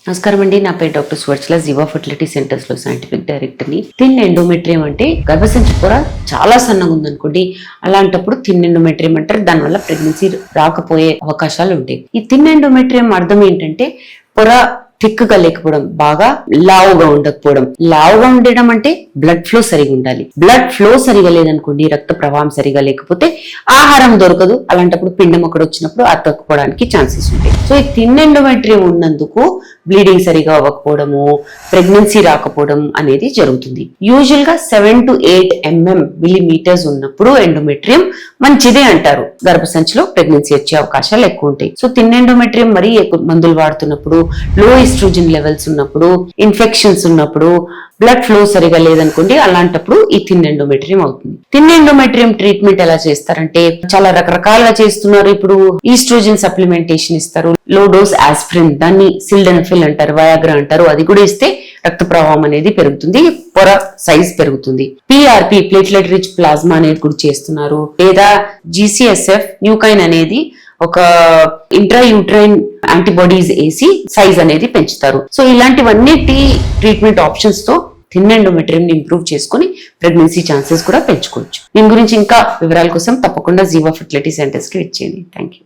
నమస్కారం అండి. నా పేరు డాక్టర్ స్వర్చల జీవా ఫర్టిలిటీ సెంటర్స్ లో సైంటిఫిక్ డైరెక్టర్ ని. థిన్ ఎండోమెట్రియం అంటే గర్భసంచి పొర చాలా సన్నగా ఉందనుకోండి, అలాంటప్పుడు థిన్ ఎండోమెట్రియం అంటారు. దానివల్ల ప్రెగ్నెన్సీ రాకపోయే అవకాశాలు ఉంటాయి. ఈ థిన్ ఎండోమెట్రియం అర్థం ఏంటంటే పొర థిక్ గా లేకపోవడం, బాగా లావుగా ఉండకపోవడం. లావుగా ఉండడం అంటే బ్లడ్ ఫ్లో సరిగా ఉండాలి. బ్లడ్ ఫ్లో సరిగా లేదనుకోండి, రక్త ప్రవాహం సరిగా లేకపోతే ఆహారం దొరకదు. అలాంటప్పుడు పిండం అక్కడ వచ్చినప్పుడు అతక్కుపోవడానికి ఛాన్సెస్ ఉంటాయి. సో ఈ థిన్ ఎండోమెట్రియం ఉన్నందుకు బ్లీడింగ్ సరిగా అవ్వకపోవడము, ప్రెగ్నెన్సీ రాకపోవడం అనేది జరుగుతుంది. యూజువల్ గా 7 to 8 మిల్లీమీటర్స్ ఉన్నప్పుడు ఎండోమెట్రియం మంచిదే అంటారు. గర్భసంచిలో ప్రెగ్నెన్సీ వచ్చే అవకాశాలు ఎక్కువ ఉంటాయి. సో థిన్ ఎండోమెట్రియం మరీ ఎక్కువ మందులు వాడుతున్నప్పుడు, లో ఈస్ట్రోజన్ లెవెల్స్ ఉన్నప్పుడు, ఇన్ఫెక్షన్స్ ఉన్నప్పుడు, బ్లడ్ ఫ్లో సరిగా లేదనుకోండి, అలాంటప్పుడు ఈ థిన్ ఎండోమెట్రియం అవుతుంది. థిన్ ఎండోమెట్రియం ట్రీట్మెంట్ ఎలా చేస్తారంటే చాలా రకరకాలుగా చేస్తున్నారు. ఇప్పుడు ఈస్ట్రోజన్ సప్లిమెంటేషన్ ఇస్తారు, లో డోస్ ఆస్పిరిన్, దాన్ని సిల్డెనఫిల్ అంటారు, వయాగ్రా అంటారు. అది కూడా ఇస్తే రక్త ప్రవాహం అనేది పెరుగుతుంది, పొర సైజ్ పెరుగుతుంది. పిఆర్పి ప్లేట్లెట్ రిచ్ ప్లాస్మా అనేది కూడా చేస్తున్నారు. లేదా GCSF న్యూకైన్ అనేది ఒక ఇంట్రాయూట్రైన్ యాంటీబాడీస్ వేసి సైజ్ అనేది పెంచుతారు. సో ఇలాంటివన్నిటి ట్రీట్మెంట్ ఆప్షన్స్ తో థిన్ ఎండోమెట్రియం ని ఇంప్రూవ్ చేసుకుని ప్రెగ్నెన్సీ ఛాన్సెస్ కూడా పెంచుకోవచ్చు. దీని గురించి ఇంకా వివరాల కోసం తప్పకుండా జీవా ఫర్టిలిటీ సెంటర్స్ కి వచ్చేయండి. Thank you.